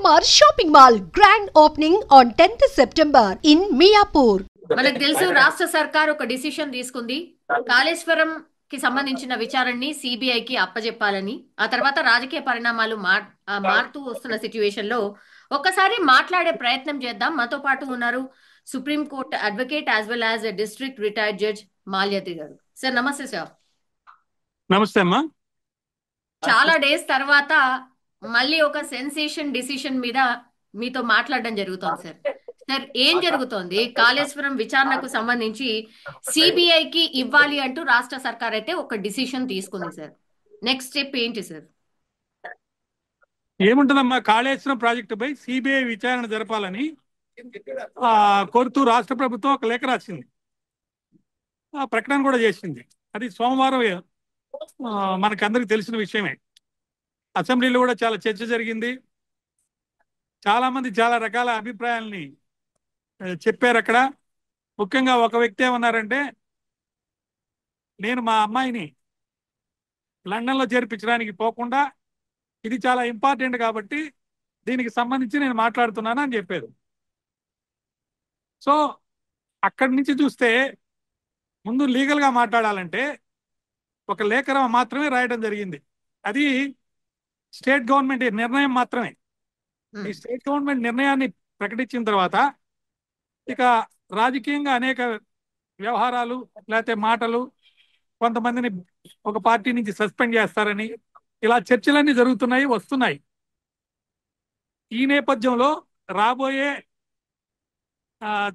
CMR shopping mall grand opening on 10th September in Miyapur. మనకు తెలుసు రాష్ట్ర సర్కార్ ఒక డిసిషన్ తీసుకుంది. కాళేశ్వరం కి సంబంధించిన విచారణని సిబిఐకి అప్పజెప్పాలని. ఆ తర్వాత రాజకీయ పరిణామాలు మారుతూ వస్తున్న సిచ్యువేషన్ లో ఒక్కసారి మాట్లాడే ప్రయత్నం చేద్దాం. మాతో పాటు ఉన్నారు supreme court advocate as well as district retired judge Malyadri గారు. సార్ నమస్తే సార్. నమస్తే అమ్మా. చాలా డేస్ తర్వాత మళ్ళీ ఒక సెన్సేషన్ డిసిషన్ మీద మీతో మాట్లాడడం జరుగుతోంది సార్. సార్ ఏం జరుగుతోంది? కాళేశ్వరం విచారణకు సంబంధించి సిబిఐకి ఇవ్వాలి అంటూ రాష్ట్ర సర్కార్ అయితే ఒక డిసిషన్ తీసుకుంది సార్. నెక్స్ట్ స్టెప్ ఏంటి సార్? ఏముంటుందమ్మా, కాళేశ్వరం ప్రాజెక్టుపై సిబిఐ విచారణ జరపాలని కోరుతూ రాష్ట్ర ప్రభుత్వం ఒక లేఖ రాసింది. ఆ ప్రకటన కూడా చేసింది. అది సోమవారం మనకందరికి తెలిసిన విషయమే. అసెంబ్లీలో కూడా చాలా చర్చ జరిగింది. చాలా మంది చాలా రకాల అభిప్రాయాలని చెప్పారు అక్కడ. ముఖ్యంగా ఒక వ్యక్తి ఏమన్నారంటే, నేను మా అమ్మాయిని లండన్లో చేర్పించడానికి పోకుండా ఇది చాలా ఇంపార్టెంట్ కాబట్టి దీనికి సంబంధించి నేను మాట్లాడుతున్నాను అని చెప్పారు. సో అక్కడి నుంచి చూస్తే ముందు లీగల్గా మాట్లాడాలంటే ఒక లేఖ మాత్రమే రాయడం జరిగింది. అది స్టేట్ గవర్నమెంట్ నిర్ణయం మాత్రమే. ఈ స్టేట్ గవర్నమెంట్ నిర్ణయాన్ని ప్రకటించిన తర్వాత ఇక రాజకీయంగా అనేక వ్యవహారాలు లేకపోతే మాటలు, కొంతమందిని ఒక పార్టీ నుంచి సస్పెండ్ చేస్తారని ఇలా చర్చలన్నీ జరుగుతున్నాయి, వస్తున్నాయి. ఈ నేపథ్యంలో రాబోయే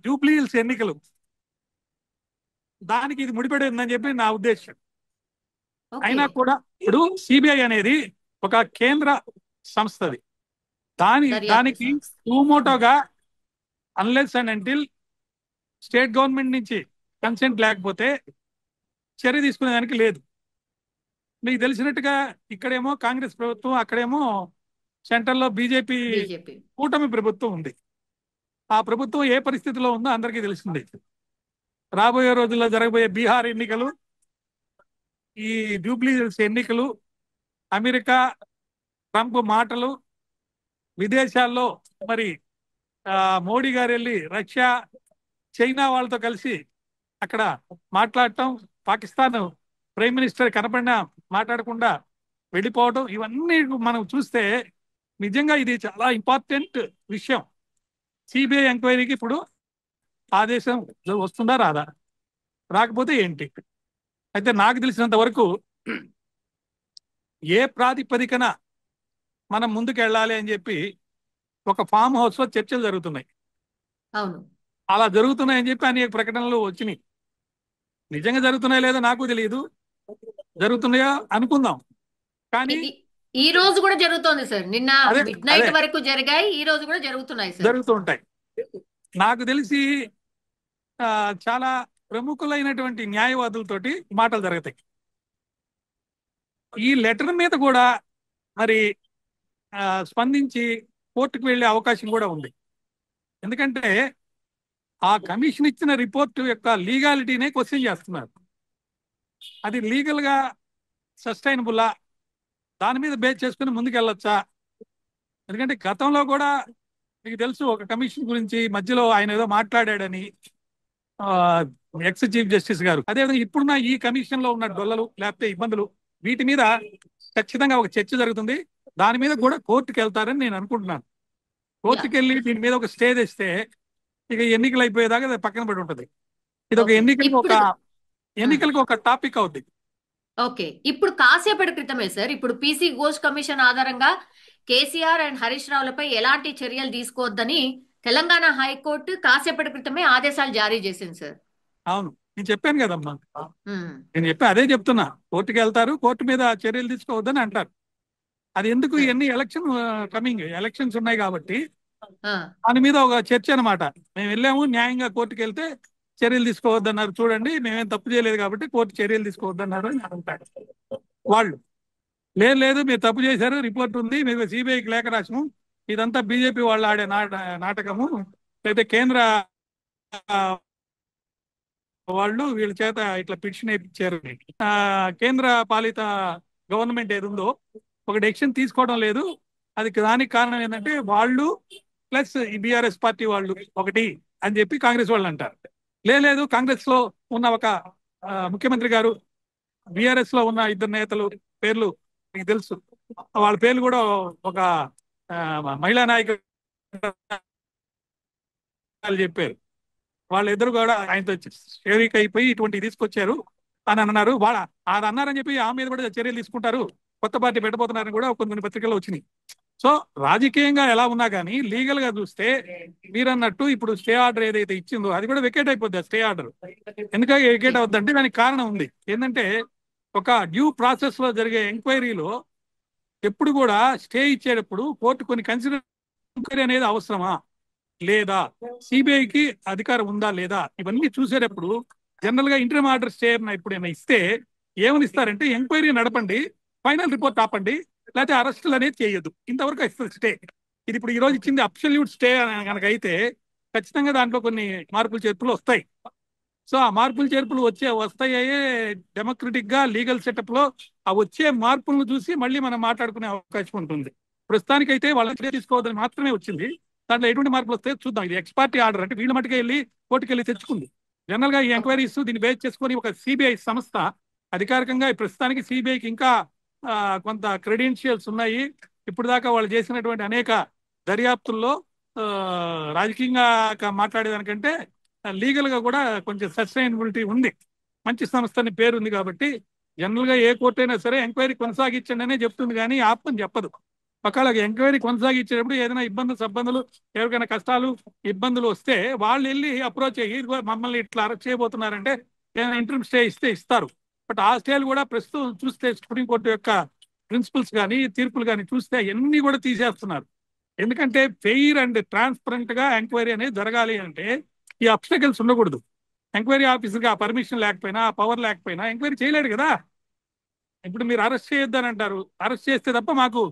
జూబ్లీ హిల్స్ ఎన్నికలు దానికి ఇది ముడిపడి ఉందని చెప్పి నా ఉద్దేశం. అయినా కూడా ఇప్పుడు సిబిఐ అనేది ఒక కేంద్ర సంస్థది. దానికి టూమోటోగా unless and until state government నుంచి కన్సెంట్ లేకపోతే చర్య తీసుకునేదానికి లేదు. మీకు తెలిసినట్టుగా ఇక్కడేమో కాంగ్రెస్ ప్రభుత్వం, అక్కడేమో సెంట్రల్లో బీజేపీ కూటమి ప్రభుత్వం ఉంది. ఆ ప్రభుత్వం ఏ పరిస్థితిలో ఉందో అందరికీ తెలిసిందే. రాబోయే రోజుల్లో జరగబోయే బీహార్ ఎన్నికలు, ఈ జూబ్లీ హిల్స్ ఎన్నికలు, అమెరికా ట్రంప్ మాటలు, విదేశాల్లో మరి మోడీ గారు వెళ్ళి రష్యా, చైనా వాళ్ళతో కలిసి అక్కడ మాట్లాడటం, పాకిస్తాన్ ప్రైమ్ మినిస్టర్ కనపడినా మాట్లాడకుండా వెళ్ళిపోవడం, ఇవన్నీ మనం చూస్తే నిజంగా ఇది చాలా ఇంపార్టెంట్ విషయం. సిబిఐ ఎంక్వైరీకి ఇప్పుడు ఆదేశం వస్తుందా రాదా, రాకపోతే ఏంటి? అయితే నాకు తెలిసినంత వరకు ఏ ప్రాతిపదికన మనం ముందుకు వెళ్ళాలి అని చెప్పి ఒక ఫామ్ హౌస్లో చర్చలు జరుగుతున్నాయి. అవును, అలా జరుగుతున్నాయని చెప్పి అనేక ప్రకటనలు వచ్చినాయి. నిజంగా జరుగుతున్నాయో లేదో నాకు తెలియదు, జరుగుతున్నాయో అనుకుందాం. కానీ ఈ రోజు కూడా జరుగుతోంది సార్. నిన్న మిడ్ నైట్ వరకు జరిగాయి, ఈ రోజు కూడా జరుగుతున్నాయి సార్, జరుగుతుంటాయి. నాకు తెలిసి చాలా ప్రముఖులైనటువంటి న్యాయవాదులతోటి మాటలు జరుగుతాయి. ఈ లెటర్ మీద కూడా మరి స్పందించి కోర్టుకు వెళ్ళే అవకాశం కూడా ఉంది. ఎందుకంటే ఆ కమిషన్ ఇచ్చిన రిపోర్టు యొక్క లీగాలిటీనే క్వశ్చన్ చేస్తున్నారు. అది లీగల్గా సస్టైనబుల్లా, దాని మీద బేస్ చేసుకుని ముందుకెళ్ళొచ్చా? ఎందుకంటే గతంలో కూడా మీకు తెలుసు, ఒక కమిషన్ గురించి మధ్యలో ఆయన ఏదో మాట్లాడాడని ఎక్స్ చీఫ్ జస్టిస్ గారు. అదేవిధంగా ఇప్పుడున్న ఈ కమిషన్ లో ఉన్న డొల్లలు లేకపోతే ఇబ్బందులు, వీటి మీద ఖచ్చితంగా ఒక చర్చ జరుగుతుంది. దాని మీద కూడా కోర్టుకు వెళ్తారని నేను అనుకుంటున్నాను. కోర్టుకు వెళ్ళి దీని మీద ఒక స్టే తెస్తే ఇక ఎన్నికలు అయిపోయేదాకా పక్కన పడి ఉంటుంది. ఇది ఒక ఎన్నికలకు ఒక టాపిక్ అవుతుంది. ఓకే, ఇప్పుడు కాసేపటి క్రితమే సార్, ఇప్పుడు పీసీ ఘోష్ కమిషన్ ఆధారంగా కేసీఆర్ అండ్ హరీష్ రావులపై ఎలాంటి చర్యలు తీసుకోవద్దని తెలంగాణ హైకోర్టు కాసేపటి క్రితమే ఆదేశాలు జారీ చేసింది సార్. అవును, నేను చెప్పాను కదమ్మా, నేను అదే చెప్తున్నా. కోర్టుకి వెళ్తారు, కోర్టు మీద చర్యలు తీసుకోవద్దని అంటారు. అది ఎందుకు? ఇవన్నీ ఎలక్షన్స్ ఉన్నాయి కాబట్టి దాని మీద ఒక చర్చ అనమాట. మేము వెళ్ళాము, న్యాయంగా కోర్టుకు వెళ్తే చర్యలు తీసుకోవద్దన్నారు. చూడండి, మేమేం తప్పు చేయలేదు కాబట్టి కోర్టు చర్యలు తీసుకోవద్దన్నారు అని అంటారు వాళ్ళు. లేదు మీరు తప్పు చేశారు, రిపోర్ట్ ఉంది, మీరు సిబిఐకి లేఖ రాసము, ఇదంతా బీజేపీ వాళ్ళు ఆడే నాటకము, లేకపోతే కేంద్ర వాళ్ళు వీళ్ళ చేత ఇట్లా పిటిషన్ వేయించారు. కేంద్ర పాలిత గవర్నమెంట్ ఏది ఉందో ఒక డెసిషన్ తీసుకోవడం లేదు, దానికి కారణం ఏంటంటే వాళ్ళు ప్లస్ ఈ బీఆర్ఎస్ పార్టీ వాళ్ళు ఒకటి అని చెప్పి కాంగ్రెస్ వాళ్ళు అంటారు. లేదు, కాంగ్రెస్ లో ఉన్న ఒక ముఖ్యమంత్రి గారు, బీఆర్ఎస్ లో ఉన్న ఇద్దరు నేతలు పేర్లు మీకు తెలుసు, వాళ్ళ పేర్లు కూడా ఒక మహిళా నాయకులు చెప్పారు. వాళ్ళిద్దరు కూడా ఆయనతో షేరిక్ అయిపోయి ఇటువంటి తీసుకొచ్చారు అని అన్నారు. అది అన్నారని చెప్పి ఆ మీద కూడా చర్యలు తీసుకుంటారు, కొత్త పార్టీ పెట్టబోతున్నారని కూడా కొన్ని పత్రికల్లో వచ్చినాయి. సో రాజకీయంగా ఎలా ఉన్నా కానీ లీగల్ గా చూస్తే మీరన్నట్టు ఇప్పుడు స్టే ఆర్డర్ ఏదైతే ఇచ్చిందో అది కూడా వెకేట్ అయిపోద్ది. స్టే ఆర్డర్ ఎందుకంటే వెకేట్ అవుద్దంటే దానికి కారణం ఉంది. ఏంటంటే ఒక డ్యూ ప్రాసెస్ లో జరిగే ఎంక్వైరీలో ఎప్పుడు కూడా స్టే ఇచ్చేటప్పుడు కోర్టు కొన్ని కన్సిడర్ ఎంక్వైరీ అనేది అవసరమా లేదా, సిబిఐకి అధికారం ఉందా లేదా, ఇవన్నీ చూసేటప్పుడు జనరల్ గా ఇంటర్మ్ ఆర్డర్ స్టే ఎప్పుడైనా ఇస్తే ఏమని ఇస్తారంటే ఎంక్వైరీ నడపండి, ఫైనల్ రిపోర్ట్ ఆపండి, లేకపోతే అరెస్టులు అనేది చేయొద్దు, ఇంతవరకు ఇస్తుంది స్టే. ఇది ఇప్పుడు ఈ రోజు ఇచ్చింది అబ్సల్యూట్ స్టే కనుక అయితే ఖచ్చితంగా దాంట్లో కొన్ని మార్పులు చేర్పులు వస్తాయి. సో ఆ మార్పులు చేర్పులు వస్తాయే డెమోక్రటిక్ గా లీగల్ సెటప్ లో ఆ వచ్చే మార్పులను చూసి మళ్ళీ మనం మాట్లాడుకునే అవకాశం ఉంటుంది. ప్రస్తుతానికైతే వాళ్ళ తీసుకోవద్దని మాత్రమే వచ్చింది. దాంట్లో ఎటువంటి మార్పులు వస్తాయో చూద్దాం. ఇది ఎక్స్పార్టీ ఆర్డర్ అంటే వీళ్ళ మటుకే వెళ్ళి కోర్టుకు వెళ్ళి తెచ్చుకుంది. జనరల్ గా ఈ ఎంక్వైరీస్ దీన్ని బేస్ చేసుకొని ఒక సిబిఐ సంస్థ అధికారికంగా ప్రస్తుతానికి సిబిఐకి ఇంకా కొంత క్రెడెన్షియల్స్ ఉన్నాయి. ఇప్పుడు దాకా వాళ్ళు చేసినటువంటి అనేక దర్యాప్తుల్లో రాజకీయంగా మాట్లాడేదానికంటే లీగల్ గా కూడా కొంచెం సస్టైనబిలిటీ ఉంది, మంచి సంస్థ అని పేరు ఉంది. కాబట్టి జనరల్ గా ఏ కోర్టు అయినా సరే ఎంక్వైరీ కొనసాగించండి అనే చెప్తుంది కానీ ఆపని చెప్పదు. ఒకవేళ ఎంక్వైరీ కొనసాగించేటప్పుడు ఏదైనా ఇబ్బందులు ఎవరికైనా కష్టాలు ఇబ్బందులు వస్తే వాళ్ళు వెళ్ళి అప్రోచ్ అయ్యి మమ్మల్ని ఇట్లా అరెస్ట్ చేయబోతున్నారంటే ఏదైనా ఇంటర్మ్ స్టే ఇస్తే ఇస్తారు. బట్ ఆ స్టేలు కూడా ప్రస్తుతం చూస్తే సుప్రీంకోర్టు యొక్క ప్రిన్సిపల్స్ కానీ తీర్పులు కానీ చూస్తే అన్ని కూడా తీసేస్తున్నారు. ఎందుకంటే ఫెయిర్ అండ్ ట్రాన్స్పరెంట్ గా ఎంక్వైరీ అనేది జరగాలి అంటే ఈ అబ్స్టకల్స్ ఉండకూడదు. ఎంక్వైరీ ఆఫీసర్కి ఆ పర్మిషన్ లేకపోయినా, ఆ పవర్ లేకపోయినా ఎంక్వైరీ చేయలేడు కదా. ఇప్పుడు మీరు అరెస్ట్ చేయొద్దని అంటారు, అరెస్ట్ చేస్తే తప్ప మాకు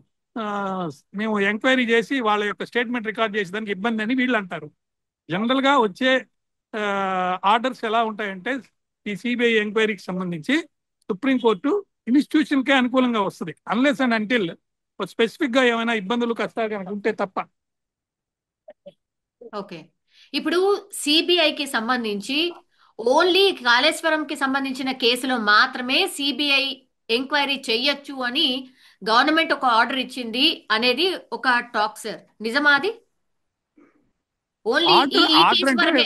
మేము ఎంక్వైరీ చేసి వాళ్ళ యొక్క స్టేట్మెంట్ రికార్డ్ చేసేదానికి ఇబ్బంది అని వీళ్ళు అంటారు. జనరల్ గా వచ్చే ఆర్డర్స్ ఎలా ఉంటాయంటే ఈ సిబిఐ ఎంక్వైరీకి సంబంధించి సుప్రీంకోర్టు ఇన్స్టిట్యూషన్ కే అనుకూలంగా వస్తుంది, అన్లెస్ అండ్ అంటిల్ స్పెసిఫిక్ గా ఏమైనా ఇబ్బందులు కష్టాలు కనుక ఉంటే తప్ప. ఓకే, ఇప్పుడు సిబిఐకి సంబంధించి ఓన్లీ కాళేశ్వరంకి సంబంధించిన కేసులో మాత్రమే సిబిఐ ఎంక్వైరీ చెయ్యొచ్చు అని గవర్నమెంట్ ఒక ఆర్డర్ ఇచ్చింది అనేది ఒక టాక్ సార్, నిజమాది? ఓన్లీ ఈ కేసు వరకే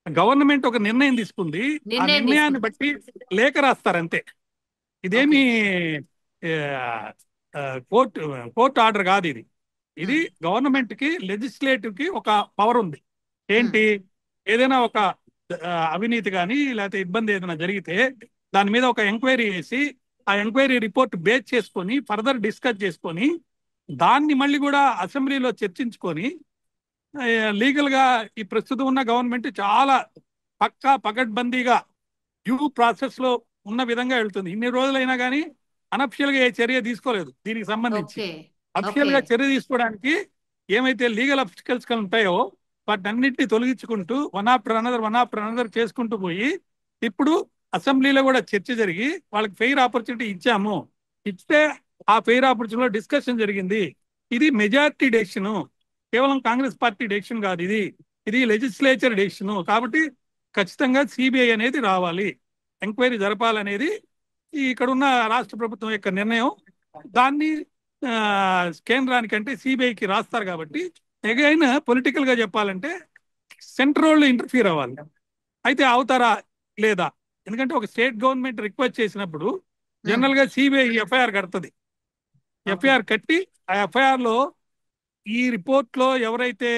గవర్నమెంట్ ఒక నిర్ణయం తీసుకుంది, ఆ నిర్ణయాన్ని బట్టి లేఖ రాస్తారు అంతే. ఇదేమి కోర్టు ఆర్డర్ కాదు ఇది. ఇది గవర్నమెంట్ కి లెజిస్లేటివ్ కి ఒక పవర్ ఉంది. ఏంటి, ఏదైనా ఒక అవినీతి కానీ లేకపోతే ఇబ్బంది ఏదైనా జరిగితే దాని మీద ఒక ఎంక్వైరీ చేసి ఆ ఎంక్వైరీ రిపోర్ట్ బేస్ చేసుకొని ఫర్దర్ డిస్కస్ చేసుకొని దాన్ని మళ్ళీ కూడా అసెంబ్లీలో చర్చించుకొని లీగల్ గా ఈ ప్రస్తుతం ఉన్న గవర్నమెంట్ చాలా పకడ్బందీగా డ్యూ ప్రాసెస్ లో ఉన్న విధంగా వెళ్తుంది. ఇన్ని రోజులైనా కానీ అనఫిషియల్ గా ఏ చర్య తీసుకోలేదు దీనికి సంబంధించి. అఫిషియల్ గా చర్య తీసుకోవడానికి ఏమైతే లీగల్ అబ్స్టికల్స్ ఉంటాయో వాటన్నిటిని తొలగించుకుంటూ వన్ ఆఫ్టర్ అనదర్ చేసుకుంటూ పోయి ఇప్పుడు అసెంబ్లీలో కూడా చర్చ జరిగి వాళ్ళకి ఫెయిర్ ఆపర్చునిటీ ఇచ్చాము. ఇస్తే ఆ ఫెయిర్ ఆపర్చునిటీలో డిస్కషన్ జరిగింది. ఇది మెజారిటీ డెసిషన్, కేవలం కాంగ్రెస్ పార్టీ డెసిషన్ కాదు, ఇది లెజిస్లేచర్ డెసిషన్. కాబట్టి ఖచ్చితంగా సిబిఐ అనేది రావాలి, ఎంక్వైరీ జరపాలనేది ఇక్కడున్న రాష్ట్ర ప్రభుత్వం యొక్క నిర్ణయం. దాన్ని కేంద్రానికంటే సిబిఐకి రాస్తారు. కాబట్టి ఎగైన్ పొలిటికల్ గా చెప్పాలంటే సెంట్రల్ ఇంటర్ఫీర్ అవ్వాలి. అయితే అవుతారా లేదా, ఎందుకంటే ఒక స్టేట్ గవర్నమెంట్ రిక్వెస్ట్ చేసినప్పుడు జనరల్ గా సిబిఐ ఎఫ్ఐఆర్ కడుతుంది. ఎఫ్ఐఆర్ కట్టి ఆ ఎఫ్ఐఆర్ లో ఈ రిపోర్ట్ లో ఎవరైతే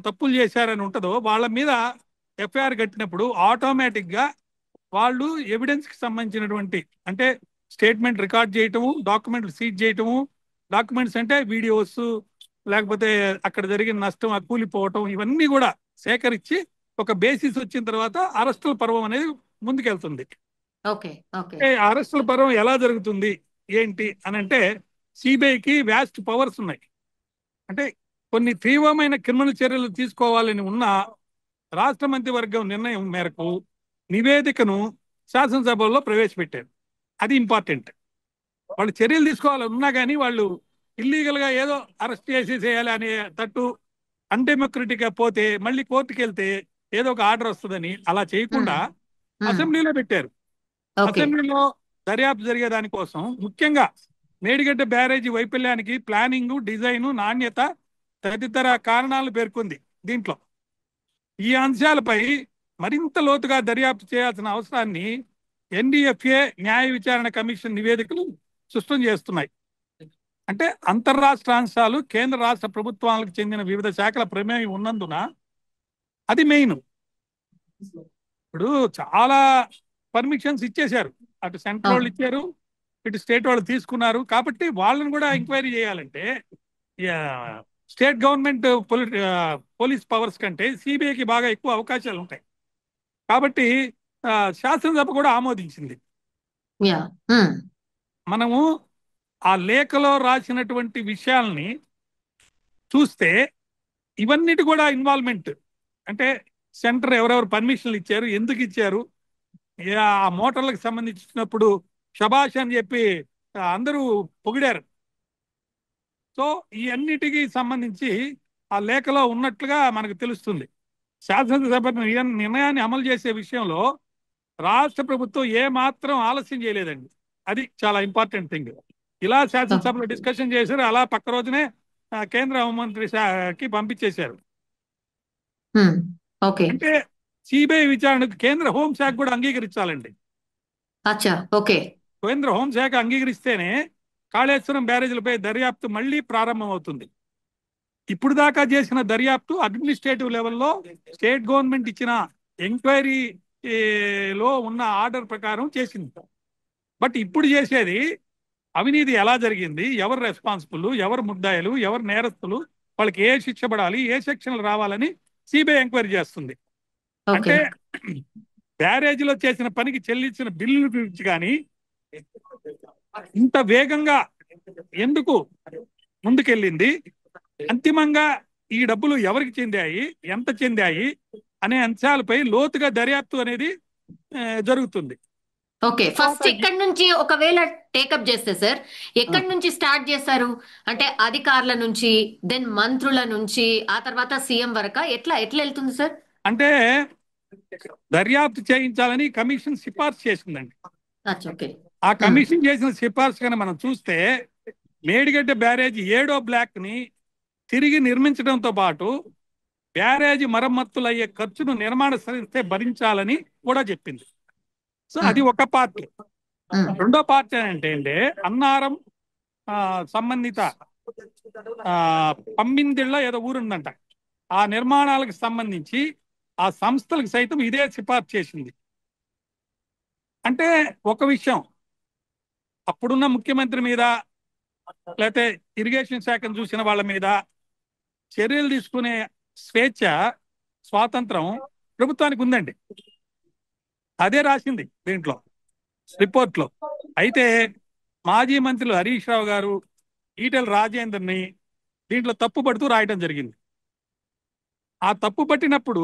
తప్పులు చేశారని ఉంటుందో వాళ్ళ మీద ఎఫ్ఐఆర్ కట్టినప్పుడు ఆటోమేటిక్ గా వాళ్ళు ఎవిడెన్స్ కి సంబంధించినటువంటి అంటే స్టేట్మెంట్ రికార్డ్ చేయటము, డాక్యుమెంట్లు సీజ్ చేయటము, డాక్యుమెంట్స్ అంటే వీడియోస్ లేకపోతే అక్కడ జరిగిన నష్టం కూలిపోవటం, ఇవన్నీ కూడా సేకరించి ఒక బేసిస్ వచ్చిన తర్వాత అరెస్టుల పర్వం అనేది ముందుకెళ్తుంది. అరెస్టుల పర్వం ఎలా జరుగుతుంది ఏంటి అని అంటే సిబిఐకి వ్యాస్ట్ పవర్స్ ఉన్నాయి. అంటే కొన్ని తీవ్రమైన క్రిమినల్ చర్యలు తీసుకోవాలని ఉన్న రాష్ట్ర మంత్రివర్గం నిర్ణయం మేరకు నివేదికను శాసనసభలో ప్రవేశపెట్టారు. అది ఇంపార్టెంట్. వాళ్ళు చర్యలు తీసుకోవాలని ఉన్నా కానీ వాళ్ళు ఇల్లీగల్ గా ఏదో అరెస్ట్ చేసేసేయాలి అనే తట్టు అన్డెమోక్రటిక్ గా పోతే మళ్ళీ కోర్టుకి వెళ్తే ఏదో ఒక ఆర్డర్ వస్తుందని అలా చేయకుండా అసెంబ్లీలో పెట్టారు. ఓకే. అసెంబ్లీలో దర్యాప్తు జరిగే దానికోసం ముఖ్యంగా మేడిగడ్డ బ్యారేజీ వైఫల్యానికి ప్లానింగ్, డిజైన్, నాణ్యత తదితర కారణాలను పేర్కొంది. దీంట్లో ఈ అంశాలపై మరింత లోతుగా దర్యాప్తు చేయాల్సిన అవసరాన్ని ఎన్డీఎఫ్ఏ న్యాయ విచారణ కమిషన్ నివేదికలు స్పష్టం చేస్తున్నాయి. అంటే అంతర్రాష్ట్ర అంశాలు కేంద్ర రాష్ట్ర ప్రభుత్వాలకు చెందిన వివిధ శాఖల ప్రమేయం ఉన్నందున అది మెయిన్. ఇప్పుడు చాలా పర్మిషన్స్ ఇచ్చేశారు, అటు సెంట్రల్ వాళ్ళు ఇచ్చారు, ఇటు స్టేట్ వాళ్ళు తీసుకున్నారు. కాబట్టి వాళ్ళని కూడా ఎంక్వైరీ చేయాలంటే స్టేట్ గవర్నమెంట్ పోలీస్ పవర్స్ కంటే సిబిఐకి బాగా ఎక్కువ అవకాశాలు ఉంటాయి. కాబట్టి శాసనసభ కూడా ఆమోదించింది. మనము ఆ లేఖలో రాసినటువంటి విషయాల్ని చూస్తే ఇవన్నిటి కూడా ఇన్వాల్వ్మెంట్, అంటే సెంటర్ ఎవరెవరు పర్మిషన్లు ఇచ్చారు, ఎందుకు ఇచ్చారు, ఆ మోటార్లకు సంబంధించినప్పుడు షబాష్ అని చెప్పి అందరూ పొగిడారు. సో ఈ అన్నిటికీ సంబంధించి ఆ లేఖలో ఉన్నట్లుగా మనకు తెలుస్తుంది. శాసనసభ నిర్ణయాన్ని అమలు చేసే విషయంలో రాష్ట్ర ప్రభుత్వం ఏ మాత్రం ఆలస్యం చేయలేదండి. అది చాలా ఇంపార్టెంట్ థింగ్. ఇలా శాసనసభలో డిస్కషన్ చేశారు, అలా పక్క రోజునే కేంద్ర హోంమంత్రి శాఖకి పంపించేశారు. అంటే సిబిఐ విచారణకు కేంద్ర హోంశాఖ కూడా అంగీకరించాలండి. కేంద్ర హోంశాఖ అంగీకరిస్తేనే కాళేశ్వరం బ్యారేజీలపై దర్యాప్తు మళ్ళీ ప్రారంభమవుతుంది. ఇప్పుడు దాకా చేసిన దర్యాప్తు అడ్మినిస్ట్రేటివ్ లెవెల్లో స్టేట్ గవర్నమెంట్ ఇచ్చిన ఎంక్వైరీలో ఉన్న ఆర్డర్ ప్రకారం చేసింది. బట్ ఇప్పుడు చేసేది అవినీతి ఎలా జరిగింది, ఎవరు రెస్పాన్సిబుల్, ఎవరు ముద్దాయిలు, ఎవరు నేరస్తులు, వాళ్ళకి ఏ శిక్ష పడాలి, ఏ సెక్షన్లు రావాలని సిబిఐ ఎంక్వైరీ చేస్తుంది. అంటే బ్యారేజీలో చేసిన పనికి చెల్లించిన బిల్లుల గురించి కానీ ఇంత వేగంగా ఎందుకు ముందుకెళ్ళింది, అంతిమంగా ఈ డబ్బులు ఎవరికి చెందాయి, ఎంత చెందాయి అనే అంశాలపై లోతుగా దర్యాప్తు అనేది జరుగుతుంది. ఓకే, ఫస్ట్ ఎక్కడి నుంచి ఒకవేళ టేకప్ చేస్తే సార్ ఎక్కడి నుంచి స్టార్ట్ చేస్తారు? అంటే అధికారుల నుంచి, దెన్ మంత్రుల నుంచి, ఆ తర్వాత సీఎం వరకు ఎట్లా వెళ్తుంది సార్? అంటే దర్యాప్తు చేయించాలని కమిషన్ సిఫార్సు చేసిందండి. ఆ కమిషన్ చేసిన సిఫార్సు కానీ మనం చూస్తే మేడిగడ్డ బ్యారేజీ 7వ బ్లాక్ ని తిరిగి నిర్మించడంతో పాటు బ్యారేజీ మరమ్మతులు అయ్యే ఖర్చును నిర్మాణ సంస్థే భరించాలని కూడా చెప్పింది. సో అది ఒక పార్ట్. రెండో పార్ట్ ఏంటంటే అన్నారం సంబంధిత పమ్మిందిళ్ళ ఏదో ఊరుందంట, ఆ నిర్మాణాలకు సంబంధించి ఆ సంస్థలకు సైతం ఇదే సిఫార్సు చేసింది. అంటే ఒక విషయం, అప్పుడున్న ముఖ్యమంత్రి మీద లేకపోతే ఇరిగేషన్ శాఖను చూసిన వాళ్ళ మీద చర్యలు తీసుకునే స్వేచ్ఛ, స్వాతంత్రం ప్రభుత్వానికి ఉందండి. అదే రాసింది దీంట్లో రిపోర్ట్లో. అయితే మాజీ మంత్రులు హరీష్ రావు గారు, ఈటెల రాజేందర్ని దీంట్లో తప్పు పడుతూ రాయడం జరిగింది. ఆ తప్పు పట్టినప్పుడు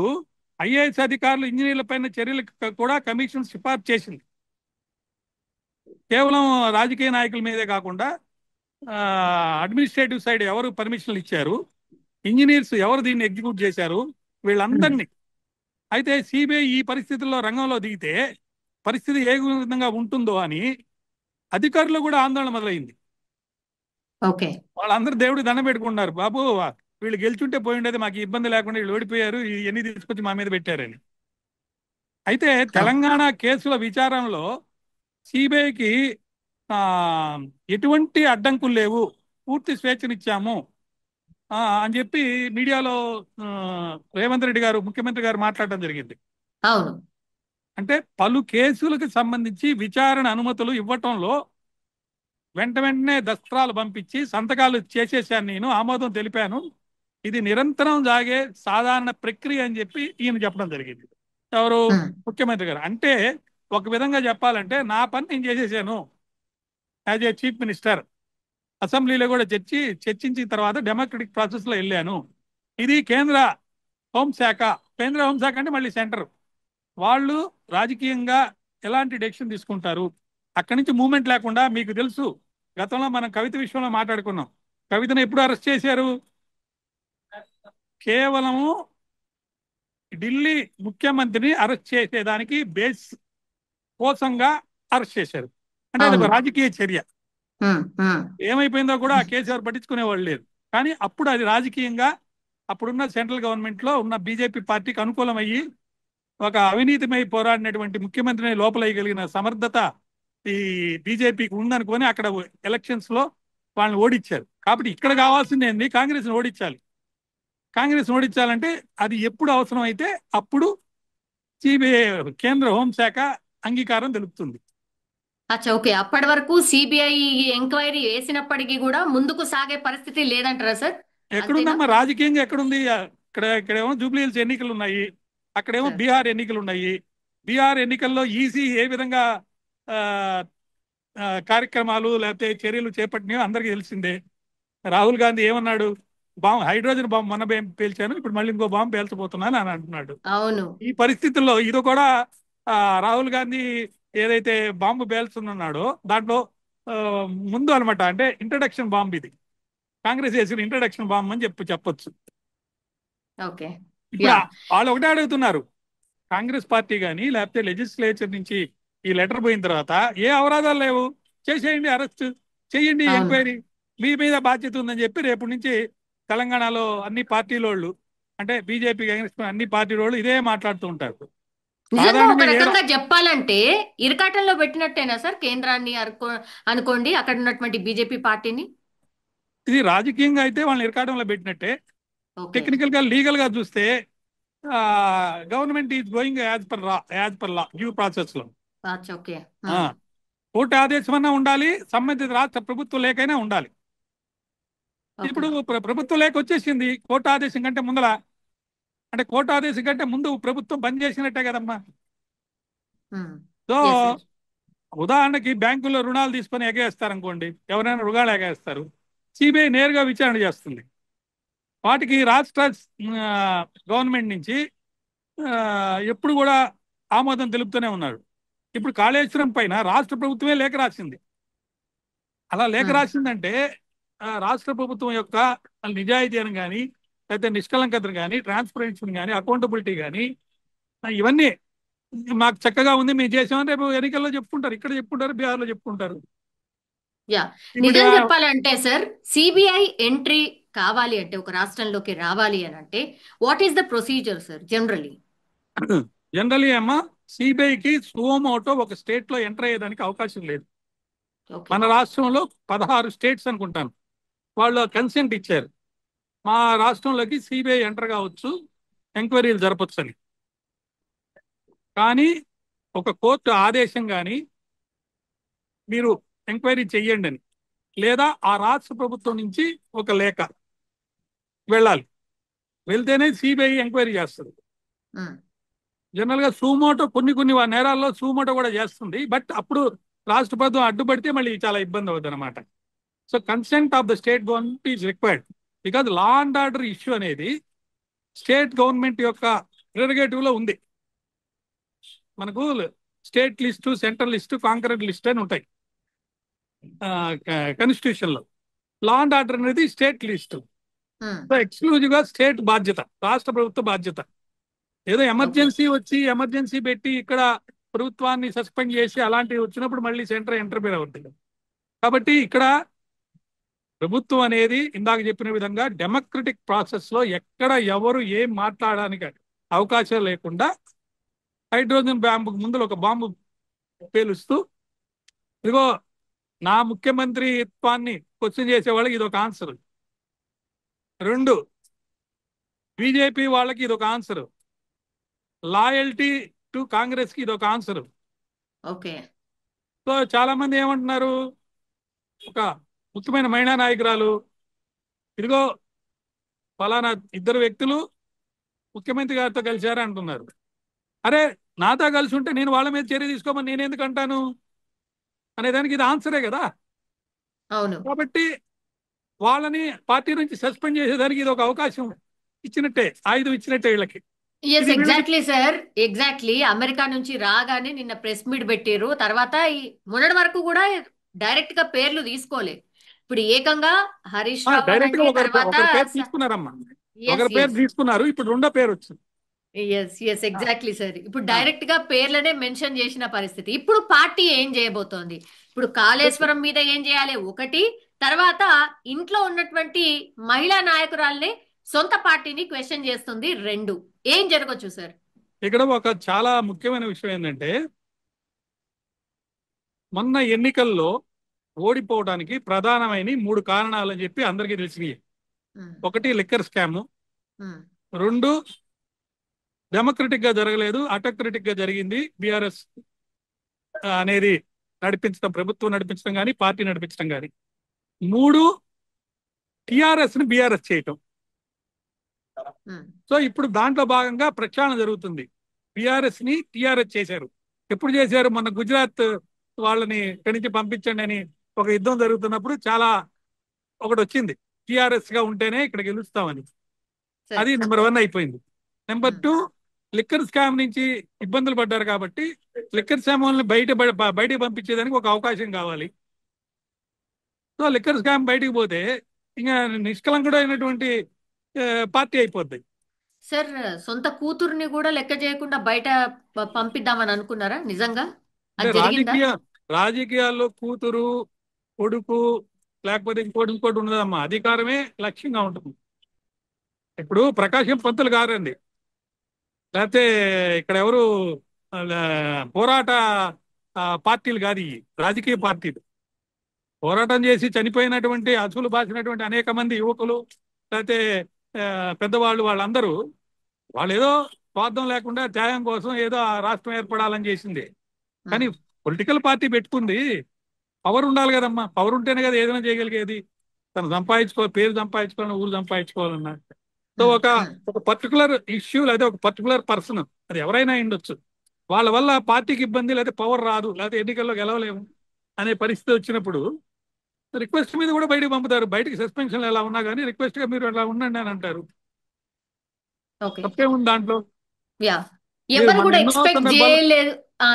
ఐఏఎస్ అధికారులు, ఇంజనీర్ల పైన చర్యలకు కూడా కమిషన్ సిఫార్సు చేసింది. కేవలం రాజకీయ నాయకుల మీదే కాకుండా అడ్మినిస్ట్రేటివ్ సైడ్ ఎవరు పర్మిషన్లు ఇచ్చారు, ఇంజనీర్స్ ఎవరు దీన్ని ఎగ్జిక్యూట్ చేశారు, వీళ్ళందరినీ. అయితే సిబిఐ ఈ పరిస్థితుల్లో రంగంలో దిగితే పరిస్థితి ఏ విధంగా ఉంటుందో అని అధికారులు కూడా ఆందోళన మొదలైంది. వాళ్ళందరూ దేవుడు దండం పెట్టుకున్నారు, బాబు వీళ్ళు గెలుచుంటే పోయి ఉండేది, మాకు ఇబ్బంది లేకుండా వీళ్ళు ఓడిపోయారు, ఇవన్నీ తీసుకొచ్చి మా మీద పెట్టారని. అయితే తెలంగాణ కేసుల విచారణలో సిబిఐకి ఎటువంటి అడ్డంకులు లేవు, పూర్తి స్వేచ్ఛనిచ్చాము అని చెప్పి మీడియాలో రేవంత్ రెడ్డి గారు, ముఖ్యమంత్రి గారు మాట్లాడడం జరిగింది. అవును. అంటే పలు కేసులకు సంబంధించి విచారణ అనుమతులు ఇవ్వటంలో వెంటనే దస్త్రాలు పంపించి సంతకాలు చేసేసాను, నేను ఆమోదం తెలిపాను, ఇది నిరంతరం సాగే సాధారణ ప్రక్రియ అని చెప్పి ఈయన చెప్పడం జరిగింది. ఎవరు? ముఖ్యమంత్రి గారు. అంటే ఒక విధంగా చెప్పాలంటే నా పని నేను చేసేసాను యాజ్ ఏ చీఫ్ మినిస్టర్. అసెంబ్లీలో కూడా చర్చించిన తర్వాత డెమోక్రటిక్ ప్రాసెస్లో వెళ్ళాను. ఇది కేంద్ర హోంశాఖ అంటే మళ్ళీ సెంటర్ వాళ్ళు రాజకీయంగా ఎలాంటి డెసిషన్ తీసుకుంటారు, అక్కడి నుంచి మూమెంట్ లేకుండా. మీకు తెలుసు, గతంలో మనం కవిత విషయంలో మాట్లాడుకున్నాం, కవితను ఎప్పుడు అరెస్ట్ చేశారు? కేవలము ఢిల్లీ ముఖ్యమంత్రిని అరెస్ట్ చేసేదానికి బేస్ కోసంగా అరెస్ట్ చేశారు. అంటే అది ఒక అవును. రాజకీయ చర్య. ఏమైపోయిందో కూడా ఆ కేసు ఎవరు పట్టించుకునేవాళ్ళు లేరు. కానీ అప్పుడు అది రాజకీయంగా అప్పుడున్న సెంట్రల్ గవర్నమెంట్ లో ఉన్న బీజేపీ పార్టీకి అనుకూలమయ్యి ఒక అవినీతిమై పోరాడినటువంటి ముఖ్యమంత్రిని లోపలేయగలిగిన సమర్థత ఈ బీజేపీకి ఉందనుకొని అక్కడ ఎలక్షన్స్ లో వాళ్ళని ఓడించారు. కాబట్టి ఇక్కడ కావాల్సింది ఏంది? కాంగ్రెస్ ఓడించాలి. కాంగ్రెస్ ఓడించాలంటే అది ఎప్పుడు అవసరం అయితే అప్పుడు సిబిఐ కేంద్ర హోంశాఖ అంగీకారం తెలుపుతుంది. అచ్చా, ఓకే. అప్పటి వరకు సిబిఐ ఎంక్వైరీ వేసినప్పటికీ కూడా ముందుకు సాగే పరిస్థితి లేదంటారా సార్? అంతేనా ఎక్కడుందమ్మా రాజకీయంగా? ఎక్కడుంది? ఇక్కడేమో జూబ్లీ హిల్స్ ఎన్నికలు ఉన్నాయి, అక్కడేమో సార్? బీహార్ ఎన్నికలు ఉన్నాయి. బీహార్ ఎన్నికల్లో ఈసీ ఏ విధంగా ఆ, కార్యక్రమాలు లేకపోతే చర్యలు చేపట్టినాయో అందరికీ తెలిసిందే. రాహుల్ గాంధీ ఏమన్నాడు? హైడ్రోజన్ బాంబు మొన్న పేల్చాను, ఇప్పుడు మళ్ళీ ఇంకో బాంబు పేల్చబోతున్నాను అని అంటున్నాడు. అవును. ఈ పరిస్థితుల్లో ఇది కూడా రాహుల్ గాంధీ ఏదైతే బాంబు పేల్చున్నాడో దాంట్లో ఆ, ముందు అనమాట, అంటే ఇంట్రడక్షన్ బాంబు ఇది. కాంగ్రెస్ చేసిన ఇంట్రడక్షన్ బాంబు అని చెప్పొచ్చు. ఓకే. ఇప్పుడు యా. వాళ్ళు ఒకటే అడుగుతున్నారు, కాంగ్రెస్ పార్టీ కానీ లేకపోతే లెజిస్లేచర్ నుంచి ఈ లెటర్ పోయిన తర్వాత ఏ అవరాధాలు లేవు, చేసేయండి, అరెస్ట్ చేయండి, అవును. ఎంక్వైరీ మీ మీద బాధ్యత ఉందని చెప్పి రేపటి నుంచి తెలంగాణలో అన్ని పార్టీలోళ్ళు, అంటే బీజేపీ అన్ని పార్టీలోళ్ళు ఇదే మాట్లాడుతూ ఉంటారు. నిజంగా ఒక సాధారణంగా రకంగా చెప్పాలంటే ఇరకాటంలో పెట్టినట్టేనా సార్ కేంద్రాన్ని అనుకోండి, అక్కడ ఉన్నటువంటి బీజేపీ పార్టీని? ఇది రాజకీయంగా అయితే వాళ్ళని ఇరకాటంలో పెట్టినట్టే. ఓకే. టెక్నికల్ గా లీగల్ గా చూస్తే government is going as per law due process లో. అచ్చా, ఓకే. కోర్టు ఆదేశం అన్నా ఉండాలి, సంబంధిత రాష్ట్ర ప్రభుత్వం లేకైనా ఉండాలి. ఓకే. ఇప్పుడు ప్రభుత్వం లేక వచ్చేసింది కోర్టు ఆదేశం కంటే ముందల. అంటే కోర్టు ఆదేశం కంటే ముందు ప్రభుత్వం బంద్ చేసినట్టే కదమ్మా. So yes sir. ఉదాహరణకి బ్యాంకుల్లో రుణాలు తీసుకొని ఎగేస్తారు అనుకోండి, ఎవరైనా రుణాలు ఎగేస్తారు, సిబిఐ నేరుగా విచారణ చేస్తుంది. వాటికి రాష్ట్ర గవర్నమెంట్ నుంచి ఎప్పుడు కూడా ఆమోదం తెలుపుతూనే ఉన్నారు. ఇప్పుడు కాళేశ్వరం పైన రాష్ట్ర ప్రభుత్వమే లేఖ రాసింది. అలా లేఖ రాసిందంటే రాష్ట్ర ప్రభుత్వం యొక్క నిజాయితీ అని కానీ, లేకపోతే నిష్కలంకతను కానీ, ట్రాన్స్పరెన్సీని కానీ, అకౌంటబిలిటీ కానీ, ఇవన్నీ మాకు చక్కగా ఉంది, మేము చేసామని రేపు ఎన్నికల్లో చెప్పుకుంటారు, ఇక్కడ చెప్పుకుంటారు, బీహార్లో చెప్పుకుంటారు. యా. ఇప్పుడు నిజం చెప్పాలంటే సార్, సిబిఐ ఎంట్రీ కావాలి అంటే, ఒక రాష్ట్రంలోకి రావాలి అని అంటే what is the procedure sir generally? Generally అమ్మా, సిబిఐకి సుమోటో ఒక స్టేట్ లో ఎంటర్ అయ్యేదానికి అవకాశం లేదు. ఓకే. మన రాష్ట్రంలో 16 స్టేట్స్ అనుకుంటాను వాళ్ళు కన్సెంట్ ఇచ్చారు, మా రాష్ట్రంలోకి సిబిఐ ఎంటర్ కావచ్చు, ఎంక్వైరీలు జరపచ్చు అని. కానీ ఒక కోర్టు ఆదేశం కానీ మీరు ఎంక్వైరీ చెయ్యండి అని, లేదా ఆ రాష్ట్ర ప్రభుత్వం నుంచి ఒక లేఖ వెళ్ళాలి, వెళ్తేనే సిబిఐ ఎంక్వైరీ చేస్తుంది. జనరల్ గా సుమోటో కొన్ని నేరాల్లో సుమోటో కూడా చేస్తుంది, బట్ అప్పుడు రాష్ట్ర ప్రభుత్వం అడ్డుపడితే మళ్ళీ చాలా ఇబ్బంది అవుతుంది అనమాట. So consent of the state government is required, because law and order issue అనేది స్టేట్ గవర్నమెంట్ యొక్క ప్రెరగేటివ్ లో ఉంది. మనకు state list, central list, concurrent list అని ఉంటాయి కాన్స్టిట్యూషన్ లో. లా అండ్ ఆర్డర్ అనేది స్టేట్ లిస్టు. సో ఎక్స్క్లూజివ్ గా స్టేట్ బాధ్యత, రాష్ట్ర ప్రభుత్వ బాధ్యత. ఏదో ఎమర్జెన్సీ వచ్చి ఎమర్జెన్సీ పెట్టి ఇక్కడ ప్రభుత్వాన్ని సస్పెండ్ చేసి అలాంటివి వచ్చినప్పుడు మళ్ళీ సెంటర్ ఇంటర్ఫీర్ అవుతుంది. కాబట్టి ఇక్కడ ప్రభుత్వం అనేది ఇందాక చెప్పిన విధంగా డెమోక్రటిక్ ప్రాసెస్ లో ఎక్కడ ఎవరు ఏం మాట్లాడడానికి అవకాశం లేకుండా హైడ్రోజన్ బాంబు ముందు ఒక బాంబు పేలుస్తూ, ఇదిగో నా ముఖ్యమంత్రిత్వాన్ని క్వశ్చన్ చేసే వాళ్ళకి ఇది ఒక ఆన్సర్, 2 బీజేపీ వాళ్ళకి ఇది ఒక ఆన్సర్, లాయల్టీ టు కాంగ్రెస్ కి ఇది ఒక ఆన్సర్. ఓకే. సో చాలా మంది ఏమంటున్నారు, ఒక ముఖ్యమైన మహిళా నాయకురాలు, ఇదిగో ఫలానా 2 వ్యక్తులు ముఖ్యమంత్రి గారితో కలిశారు అంటున్నారు. అరే నాతో కలిసి ఉంటే నేను వాళ్ళ మీద చర్య తీసుకోమని నేను ఎందుకు అంటాను అనేదానికి ఇది ఆన్సరే కదా. అవును. కాబట్టి వాళ్ళని పార్టీ నుంచి సస్పెండ్ చేసేదానికి ఇది ఒక అవకాశం ఇచ్చినట్టే, ఆయుధం ఇచ్చినట్టే వీళ్ళకి. Yes, exactly sir, exactly. America నుంచి రాగానే నిన్న ప్రెస్ మీట్ పెట్టారు, తర్వాత ఈ మొన్నటి వరకు కూడా డైరెక్ట్ గా పేర్లు తీసుకోలే. ఇప్పుడు ఏకంగా హరీష్ రావు డైరెక్ట్ గా అనండి, ఒకరి తర్వాత ఒకరి పేరు తీసుకున్నారమ్మా. ఎస్ ఒకరి పేరు ఎస్ తీసుకున్నారు, ఇప్పుడు రెండో పేరు వచ్చింది. Yes yes exactly sir. ఇప్పుడు ఆ, డైరెక్ట్ గా పేర్లనే మెన్షన్ చేసిన పరిస్థితి. ఇప్పుడు పార్టీ ఏం చేయబోతోంది? ఇప్పుడు కాళేశ్వరం మీద ఏం చేయాలి ఒకటి, తర్వాత ఇంట్లో ఉన్నటువంటి మహిళా నాయకురాల్ని, సొంత పార్టీని క్వశ్చన్ చేస్తుంది రెండు. ఏం జరగచ్చు సార్? ఇక్కడ ఒక చాలా ముఖ్యమైన విషయం ఏంటంటే, మొన్న ఎన్నికల్లో ఓడిపోవడానికి ప్రధానమైన 3 కారణాలు అని చెప్పి అందరికీ తెలిసినాయి. ఉమ్, ఒకటి లిక్కర్ స్కామ్, ఉమ్, 2 డెమోక్రటిక్ గా జరగలేదు, అటోక్రటిక్ గా జరిగింది. బీఆర్ఎస్ అనేది నడిపించడం, ప్రభుత్వం నడిపించడం కానీ పార్టీ నడిపించడం కానీ. 3 టిఆర్ఎస్ ని బీఆర్ఎస్ చేయటం. ఉమ్, సో ఇప్పుడు దాంట్లో భాగంగా ప్రక్షాళన జరుగుతుంది. బీఆర్ఎస్ ని టిఆర్ఎస్ చేశారు. ఎప్పుడు చేశారు? మొన్న గుజరాత్ వాళ్ళని ఇక్కడి నుంచి పంపించండి అని ఒక యుద్ధం జరుగుతున్నప్పుడు చాలా ఒకటి వచ్చింది, టిఆర్ఎస్ గా ఉంటేనే ఇక్కడ గెలుస్తామని. సార్. అది నెంబర్ 1 అయిపోయింది. నెంబర్ ఉమ్, 2, లిక్కర్ స్కామ్ నుంచి ఇబ్బందులు పడ్డారు కాబట్టి లిక్కర్ స్కామ్ వాళ్ళని బయటకు పంపించేదానికి ఒక అవకాశం కావాలి. సో లిక్కర్ స్కామ్ బయటికి పోతే ఇంకా నిష్కలంకుడైనటువంటి పార్టీ అయిపోద్ది. సార్, సొంత కూతుర్ని కూడా లెక్క చేయకుండా బయట పంపిద్దామని అనుకున్నారా నిజంగా? అంటే అది జరిగిందా? రాజకీయాల్లో కూతురు, కొడుకు, లేకపోతే ఇంకోటి ఉండదమ్మా. అధికారమే లక్ష్యంగా ఉంటుంది. ఇప్పుడు ప్రకాశం పంతులు గారండి, లేకపోతే ఇక్కడ ఎవరు పోరాట పార్టీలు కాదు, ఈ రాజకీయ పార్టీలు. పోరాటం చేసి చనిపోయినటువంటి, అసులు బాసినటువంటి అనేక మంది యువకులు, లేకపోతే పెద్దవాళ్ళు, వాళ్ళందరూ వాళ్ళు ఏదో స్వార్థం లేకుండా త్యాగం కోసం ఏదో ఆ రాష్ట్రం ఏర్పడాలని చేసింది. కానీ ఉమ్, పొలిటికల్ పార్టీ పెట్టుకుంది, పవర్ ఉండాలి కదమ్మా. పవర్ ఉంటేనే కదా ఏదైనా చేయగలిగేది. తను పేరు సంపాదించుకోవాలన్నా, ఊరు సంపాదించుకోవాలన్నా. సో ఉమ్, ఒక ఉమ్. ఒక పర్టికులర్ ఇష్యూ లేదా ఒక పర్టికులర్ పర్సన్, అది ఎవరైనా ఉండొచ్చు, వాళ్ళ వల్ల పార్టీకి ఇబ్బంది, లేకపోతే పవర్ రాదు, లేకపోతే ఎన్నికల్లో గెలవలేము అనే పరిస్థితి వచ్చినప్పుడు రిక్వెస్ట్ మీద కూడా బయటకు పంపుతారు. బయటకి సస్పెన్షన్ ఎలా ఉన్నా కానీ రిక్వెస్ట్ గా మీరు అలా ఉండండి అని అంటారు. ఓకే. తప్పేముంది దాంట్లో? యా. లేదు, ఎవరు మన కూడా ఎన్నో ఎక్స్పెక్ట్ సందర్భాలు. చేయలేదు.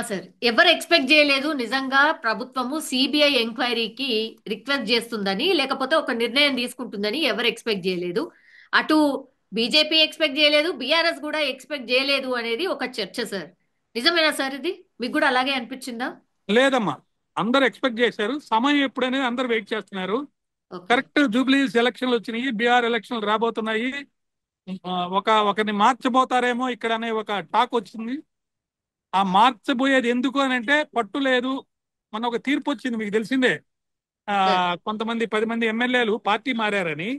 సార్, ఎవరు ఎక్స్పెక్ట్ చేయలేదు నిజంగా ప్రభుత్వము సిబిఐ ఎంక్వైరీకి రిక్వెస్ట్ చేస్తుందని, లేకపోతే ఒక నిర్ణయం తీసుకుంటుందని ఎవరు ఎక్స్పెక్ట్ చేయలేదు. అటు బీజేపీ ఎక్స్పెక్ట్ చేయలేదు, బీఆర్ఎస్ కూడా ఎక్స్పెక్ట్ చేయలేదు అనేది ఒక చర్చ సార్. నిజమేనా సార్ ఇది? మీకు కూడా అలాగే అనిపించిందా? లేదమ్మా, అందరు ఎక్స్పెక్ట్ చేశారు. సమయం ఎప్పుడనేది అందరు వెయిట్ చేస్తున్నారు. ఓకే. కరెక్ట్ జూబ్లీస్ ఎలక్షన్లు వచ్చినాయి, బీహార్ ఎలక్షన్లు రాబోతున్నాయి. ఒకరిని మార్చబోతారేమో ఇక్కడ అనే ఒక టాక్ వచ్చింది. ఆ మార్చబోయేది ఎందుకు అని అంటే పట్టు లేదు. మొన్న ఒక తీర్పు వచ్చింది, మీకు తెలిసిందే. సార్. కొంతమంది 10 మంది ఎమ్మెల్యేలు పార్టీ మారారని,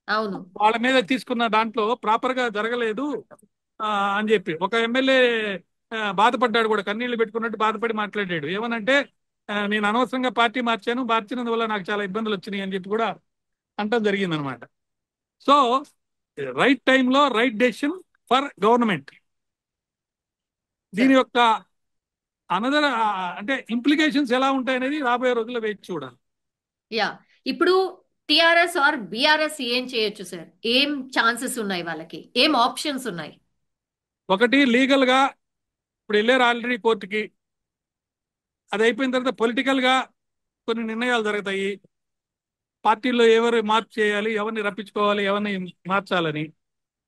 అవును. వాళ్ళ మీద తీసుకున్న దాంట్లో ప్రాపర్ గా జరగలేదు అని చెప్పి ఒక ఎమ్మెల్యే బాధపడ్డాడు కూడా, కన్నీళ్లు పెట్టుకున్నట్టు బాధపడి మాట్లాడాడు. ఏమనంటే నేను అనవసరంగా పార్టీ మార్చినందువల్ల నాకు చాలా ఇబ్బందులు వచ్చినాయి అని చెప్పి కూడా అంటం జరిగింది అనమాట. సో రైట్ టైంలో రైట్ డెసిషన్ ఫర్ గవర్నమెంట్. దీని సార్. యొక్క అనదర్ అంటే ఇంప్లికేషన్స్ ఎలా ఉంటాయనేది రాబోయే రోజుల్లో వేచి చూడాలి. యా. ఇప్పుడు టిఆర్ఎస్ ఆర్ బిఆర్ఎస్ ఏం చేయొచ్చు సార్? ఏం ఛాన్సెస్ ఉన్నాయి వాళ్ళకి? ఏం ఆప్షన్స్ ఉన్నాయి? ఒకటి, లీగల్ గా ఇప్పుడు వెళ్ళారు ఆల్రెడీ కోర్టుకి. అది అయిపోయిన తర్వాత పొలిటికల్ గా కొన్ని నిర్ణయాలు జరుగుతాయి. పార్టీల్లో ఎవరు మార్పు చేయాలి, ఎవరిని రప్పించుకోవాలి, ఎవరిని మార్చాలని.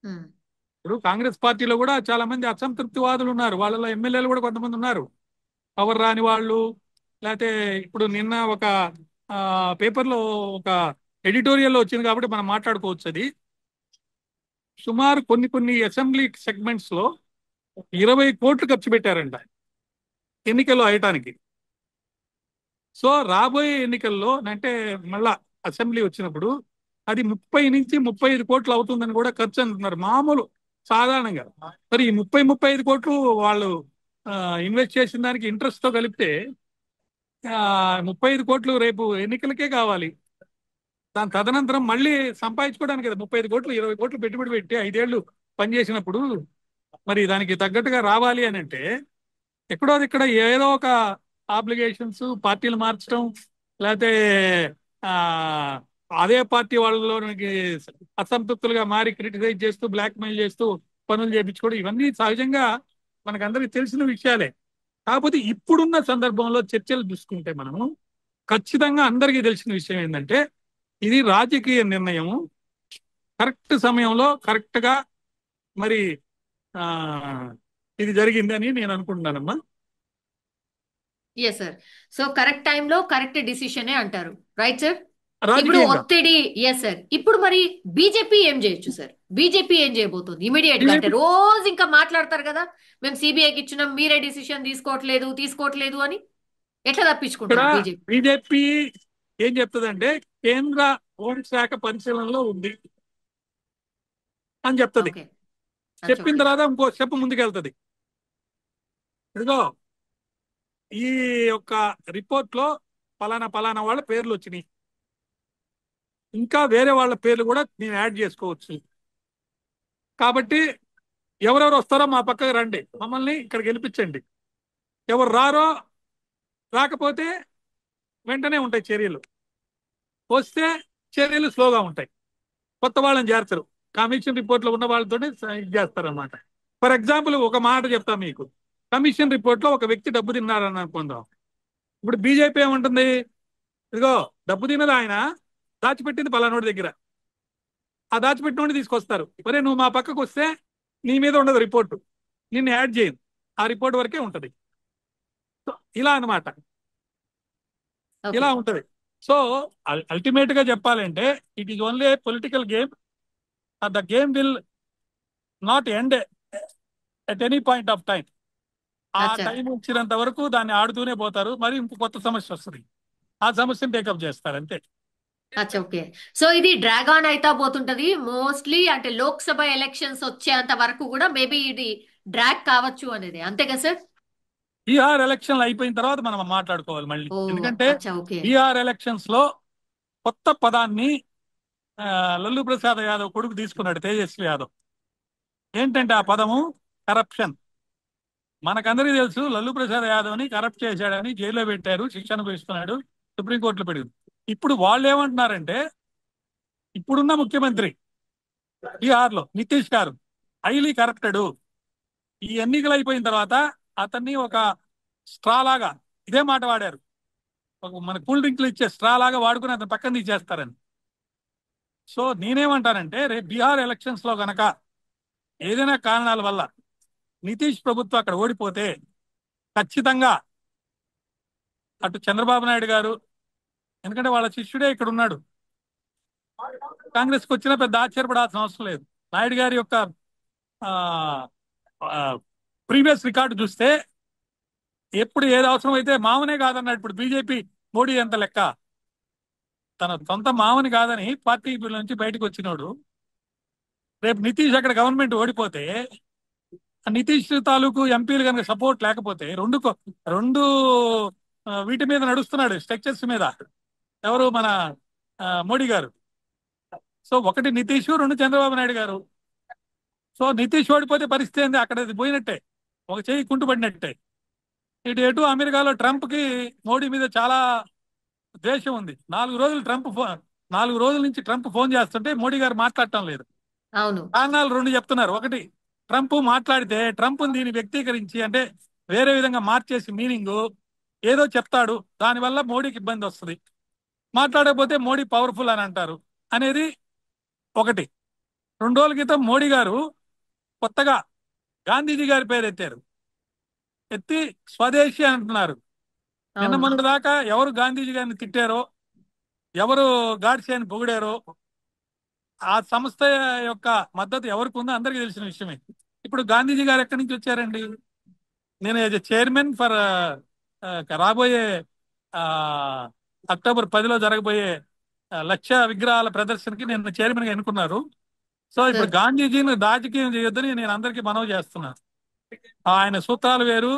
ఉమ్, ఇప్పుడు కాంగ్రెస్ పార్టీలో కూడా చాలా మంది అసంతృప్తివాదులు ఉన్నారు. వాళ్ళలో ఎమ్మెల్యేలు కూడా కొంతమంది ఉన్నారు, పవర్ రాని వాళ్ళు. లేకపోతే ఇప్పుడు నిన్న ఒక పేపర్లో ఒక ఎడిటోరియల్లో వచ్చింది కాబట్టి మనం మాట్లాడుకోవచ్చు. అది సుమారు కొన్ని అసెంబ్లీ సెగ్మెంట్స్ లో 20 కోట్లు ఖర్చు పెట్టారంట ఎన్నికల్లో అయ్యటానికి. సో రాబోయే ఎన్నికల్లో అంటే మళ్ళా అసెంబ్లీ వచ్చినప్పుడు అది 30 నుంచి 35 కోట్లు అవుతుందని కూడా ఖర్చు అంటున్నారు మామూలు సాధారణంగా. మరి ఈ 35 కోట్లు వాళ్ళు ఇన్వెస్ట్ చేసిన దానికి ఇంట్రెస్ట్ తో కలిపితే 35 కోట్లు రేపు ఎన్నికలకే కావాలి. దాని తదనంతరం మళ్ళీ సంపాదించుకోవడానికి కదా 35 కోట్లు, 20 కోట్లు పెట్టుబడి పెట్టి 5 ఏళ్ళు పనిచేసినప్పుడు మరి దానికి తగ్గట్టుగా రావాలి అని అంటే ఎక్కడో ఇక్కడ ఏదో ఒక ఆబ్లిగేషన్స్, పార్టీలు మార్చడం, లేకపోతే ఆ, అదే పార్టీ వాళ్ళలోనికి అసంతృప్తులుగా మారి క్రిటిసైజ్ చేస్తూ బ్లాక్మెయిల్ చేస్తూ పనులు చేయించుకోవడం, ఇవన్నీ సహజంగా మనకందరికి తెలిసిన విషయాలే. కాకపోతే ఇప్పుడున్న సందర్భంలో చర్చలు చూసుకుంటే మనము ఖచ్చితంగా అందరికీ తెలిసిన విషయం ఏంటంటే ఇది రాజకీయ నిర్ణయము. కరెక్ట్ సమయంలో కరెక్ట్ గా మరి ఆ ఇది జరిగిందని నేను అనుకుంటున్నానమ్మా. Yes sir. సో కరెక్ట్ టైంలో కరెక్ట్ డిసిషనే అంటారు, రైట్ సార్? ఇప్పుడు రాజకీయంగా ఒత్తిడి. Yes sir. ఇప్పుడు మరి బీజేపీ ఏం చేయొచ్చు సార్? బీజేపీ ఏం చేయబోతుంది ఇమీడియట్ గా? అంటే బీజేపీ రోజు ఇంకా మాట్లాడతారు కదా, మేము సిబిఐకి ఇచ్చినాం, మీరే డిసిషన్ తీసుకోవట్లేదు అని. ఎట్లా ఇక్కడ తప్పించుకుంటారు బీజేపీ? బీజేపీ ఏం చెప్తుందంటే కేంద్ర హోంశాఖ పరిశీలనలో ఉంది అని చెప్తుంది. ఓకే. అచ్చా, చెప్పిన ఓకే. తర్వాత ఇంకో స్టెప్ ముందుకెళ్తుంది. ఇదిగో ఈ యొక్క రిపోర్ట్ లో పలానా పలానా వాళ్ళ పేర్లు వచ్చినాయి, ఇంకా వేరే వాళ్ళ పేర్లు కూడా నేను యాడ్ చేసుకోవచ్చు. కాబట్టి ఎవరెవరు వస్తారో మా పక్కకు రండి, మమ్మల్ని ఇక్కడ గెలిపించండి. ఎవరు రాకపోతే వెంటనే ఉంటాయి చర్యలు, వస్తే చర్యలు స్లోగా ఉంటాయి. కొత్త వాళ్ళని చేర్చరు, కమిషన్ రిపోర్ట్లో ఉన్న వాళ్ళతో ఇది చేస్తారన్నమాట. ఫర్ ఎగ్జాంపుల్ ఒక మాట చెప్తా మీకు. కమిషన్ రిపోర్ట్లో ఒక వ్యక్తి డబ్బు తిన్నారని అనుకుందాం. ఇప్పుడు బీజేపీ ఏమంటుంది, ఇదిగో డబ్బు తిన్నది ఆయన, దాచిపెట్టింది పలానోడి దగ్గర. ఆ దాచిపెట్టినోడిని తీసుకొస్తారు, ఒరే నువ్వు మా పక్కకు వస్తే నీ మీద ఉండదు రిపోర్టు, నిన్ను యాడ్ చేయను, ఆ రిపోర్ట్ వరకే ఉంటుంది. సో ఇలా అన్నమాట, ఓకే. ఇలా ఉంటది. సో అల్టిమేట్ గా చెప్పాలంటే it is only A political game. The game will not end at any point of time. ఆ అచ్చా. టైం వచ్చినంత వరకు దాన్ని ఆడుతూనే పోతారు. మరి ఇంకో కొత్త సమస్య వస్తుంది, ఆ సమస్యను టేకప్ చేస్తారు అంతే. అచ్చా, ఓకే. సో ఇది డ్రాగ్ ఆన్ అయితా పోతుంటది మోస్ట్లీ. అంటే లోక్సభ ఎలక్షన్స్ వచ్చేంత వరకు కూడా మేబీ ఇది డ్రాగ్ కావచ్చు అనేది, అంతే కదా సార్? బీహార్ ఎలక్షన్లు అయిపోయిన తర్వాత మనం మాట్లాడుకోవాలి మళ్ళీ. ఓ. ఎందుకంటే అచ్చా, ఓకే. బీహార్ ఎలక్షన్స్ లో కొత్త పదాన్ని లల్లు ప్రసాద్ యాదవ్ కొడుకు తీసుకున్నాడు, తేజస్వి యాదవ్. ఏంటంటే ఆ పదము కరప్షన్. మనకందరికీ తెలుసు లల్లు ప్రసాద్ యాదవ్ని కరప్ట్ చేశాడని జైల్లో పెట్టారు, శిక్ష అనుభవిస్తున్నాడు, సుప్రీంకోర్టులో పెట్టింది. ఇప్పుడు వాళ్ళు ఏమంటున్నారంటే ఇప్పుడున్న ముఖ్యమంత్రి బీహార్లో నితీష్ గారు హైలీ కరప్టెడ్. ఈ ఎన్నికలు అయిపోయిన తర్వాత అతన్ని ఒక స్ట్రా లాగా, ఇదే మాట వాడారు, మన కూల్ డ్రింక్లు ఇచ్చే స్ట్రా లాగా వాడుకుని అతను పక్కన తీసేస్తారని. సో నేనేమంటానంటే రేపు బీహార్ ఎలక్షన్స్ లో గనక ఏదైనా కారణాల వల్ల నితీష్ ప్రభుత్వం అక్కడ ఓడిపోతే ఖచ్చితంగా అటు చంద్రబాబు నాయుడు గారు, ఎందుకంటే వాళ్ళ శిష్యుడే ఇక్కడ ఉన్నాడు, కాంగ్రెస్కి వచ్చినా పెద్ద ఆశ్చర్యపడాల్సిన అవసరం లేదు. నాయుడు గారి యొక్క ప్రీవియస్ రికార్డు చూస్తే ఎప్పుడు ఏది అవసరం అయితే మామనే కాదన్నాడు. ఇప్పుడు బీజేపీ మోడీ ఎంత లెక్క, తన సొంత మామని కాదని పార్టీ నుంచి బయటకు వచ్చినోడు. రేపు నితీష్ అక్కడ గవర్నమెంట్ ఓడిపోతే నితీష్ తాలూకు ఎంపీలు కనుక సపోర్ట్ లేకపోతే రెండు వీటి మీద నడుస్తున్నాడు, స్ట్రక్చర్స్ మీద. ఎవరు? మన మోడీ గారు. సో ఒకటి నితీష్, రెండు చంద్రబాబు నాయుడు గారు. సో నితీష్ ఓడిపోతే పరిస్థితి ఏంది? అక్కడ పోయినట్టే, ఒక చెయ్యి కుంటుపడినట్టే. ఎటు అమెరికాలో ట్రంప్ కి మోడీ మీద చాలా ద్వేషం ఉంది. 4 రోజుల నుంచి ట్రంప్ ఫోన్ చేస్తుంటే మోడీ గారు మాట్లాడటం లేదు. అవును. కారణాలు 2 చెప్తున్నారు. ఒకటి, ట్రంప్ మాట్లాడితే ట్రంప్ దీన్ని వ్యక్తీకరించి అంటే వేరే విధంగా మార్చేసి మీనింగ్ ఏదో చెప్తాడు, దానివల్ల మోడీకి ఇబ్బంది వస్తుంది. మాట్లాడకపోతే మోడీ పవర్ఫుల్ అని అంటారు అనేది ఒకటి. 2 రోజుల క్రితం మోడీ గారు కొత్తగా గాంధీజీ గారి పేరు ఎత్తి స్వదేశీ అంటున్నారు. నిన్న అవును. మొన్నటి దాకా ఎవరు గాంధీజీ గారిని తిట్టారో, ఎవరు గాడ్సే అని పొగిడారో, ఆ సంస్థ యొక్క మద్దతు ఎవరికి ఉందో అందరికీ తెలిసిన విషయమే. ఇప్పుడు గాంధీజీ గారు ఎక్కడి నుంచి వచ్చారండి? నేను చైర్మన్ ఫర్ రాబోయే అక్టోబర్ 10లో జరగబోయే 1,00,000 విగ్రహాల ప్రదర్శనకి నేను చైర్మన్ గా ఎన్నుకున్నారు. సో ఇప్పుడు సార్. గాంధీజీని రాజకీయం చేయొద్దని నేను అందరికీ మనవి చేస్తున్నాను. ఆయన సూత్రాలు వేరు.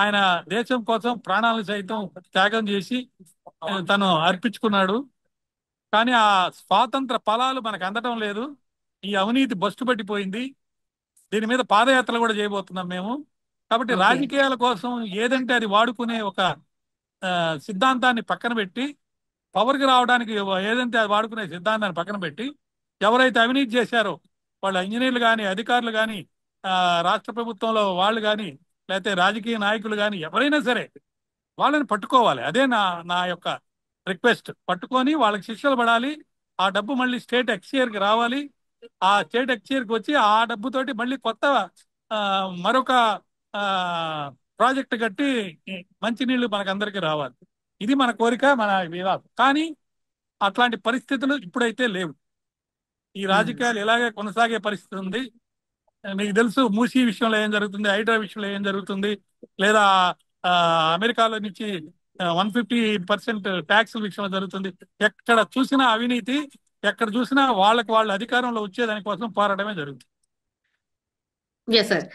ఆయన దేశం కోసం ప్రాణాలను సైతం త్యాగం చేసి తను అర్పించుకున్నాడు. కానీ ఆ స్వాతంత్ర ఫలాలు మనకు అందటం లేదు. ఈ అవినీతి బస్టు పట్టిపోయింది. దీని మీద పాదయాత్రలు కూడా చేయబోతున్నాం మేము. కాబట్టి ఓకే. రాజకీయాల కోసం ఏదంటే అది వాడుకునే ఒక సిద్ధాంతాన్ని పక్కన పెట్టి, పవర్కి రావడానికి ఏదంటే అది వాడుకునే సిద్ధాంతాన్ని పక్కన పెట్టి, ఎవరైతే అవినీతి చేశారో వాళ్ళ ఇంజనీర్లు కానీ, అధికారులు కానీ, రాష్ట్ర ప్రభుత్వంలో వాళ్ళు కానీ, లేకపోతే రాజకీయ నాయకులు కానీ, ఎవరైనా సరే వాళ్ళని పట్టుకోవాలి. అదే నా యొక్క రిక్వెస్ట్ పట్టుకొని వాళ్ళకి శిక్షలు పడాలి. ఆ డబ్బు మళ్ళీ స్టేట్ ఎక్స్చేర్కి రావాలి. ఆ స్టేట్ ఎక్స్చేర్కి వచ్చి ఆ డబ్బుతోటి మళ్ళీ కొత్త మరొక ప్రాజెక్ట్ కట్టి మంచినీళ్ళు మనకందరికీ రావాలి. ఇది మన కోరిక, మన విధానం. కానీ అట్లాంటి పరిస్థితులు ఇప్పుడైతే లేవు. ఈ రాజకీయాలు ఇలాగే కొనసాగే పరిస్థితి ఉంది. మీకు తెలుసు మూసీ విషయంలో ఏం జరుగుతుంది, హైడ్రా విషయంలో ఏం జరుగుతుంది, లేదా అమెరికాలో నుంచి 150% ట్యాక్స్ విషయంలో జరుగుతుంది. ఎక్కడ చూసినా అవినీతి, ఎక్కడ చూసినా వాళ్ళు అధికారంలో వచ్చేదాని కోసం పోరాటమే జరుగుతుంది. Yes sir.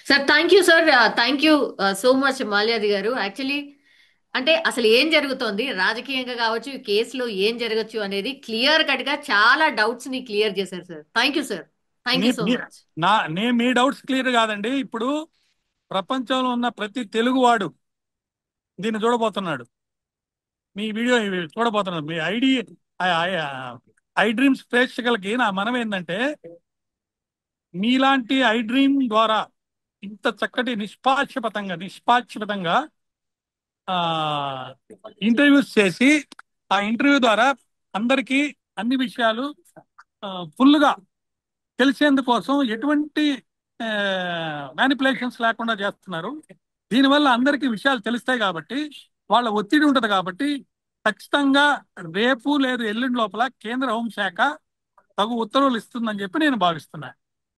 Sir thank you sir, thank you so much Malyadi గారు. యాక్చువల్లీ అంటే అసలు ఏం జరుగుతోంది రాజకీయంగా కావచ్చు, ఈ కేసులో ఏం జరగచ్చు అనేది క్లియర్ కట్ గా చాలా డౌట్స్ ని క్లియర్ చేశారు sir. Thank you sir, thank you so much. Me doubts clear కాదండి. ఇప్పుడు ప్రపంచంలో ఉన్న ప్రతి తెలుగువాడు దీన్ని చూడబోతున్నాడు, మీ వీడియో చూడబోతున్నాడు. మీ ఐ డ్రీమ్స్ ప్రేక్షకులకి నా మనం ఏంటంటే, మీలాంటి ఐ డ్రీమ్ ద్వారా ఇంత చక్కటి నిష్పాక్షిపతంగా ఇంటర్వ్యూస్ చేసి, ఆ ఇంటర్వ్యూ ద్వారా అందరికీ అన్ని విషయాలు ఫుల్గా తెలిసేందుకోసం ఎటువంటి మ్యానిపులేషన్స్ లేకుండా చేస్తున్నారు. దీనివల్ల అందరికీ విషయాలు తెలుస్తాయి కాబట్టి, వాళ్ళ ఒత్తిడి ఉంటుంది కాబట్టి, ఖచ్చితంగా రేపు లేదు ఎల్లుండి లోపల కేంద్ర హోంశాఖ తగు ఉత్తర్వులు ఇస్తుందని చెప్పి నేను భావిస్తున్నాను.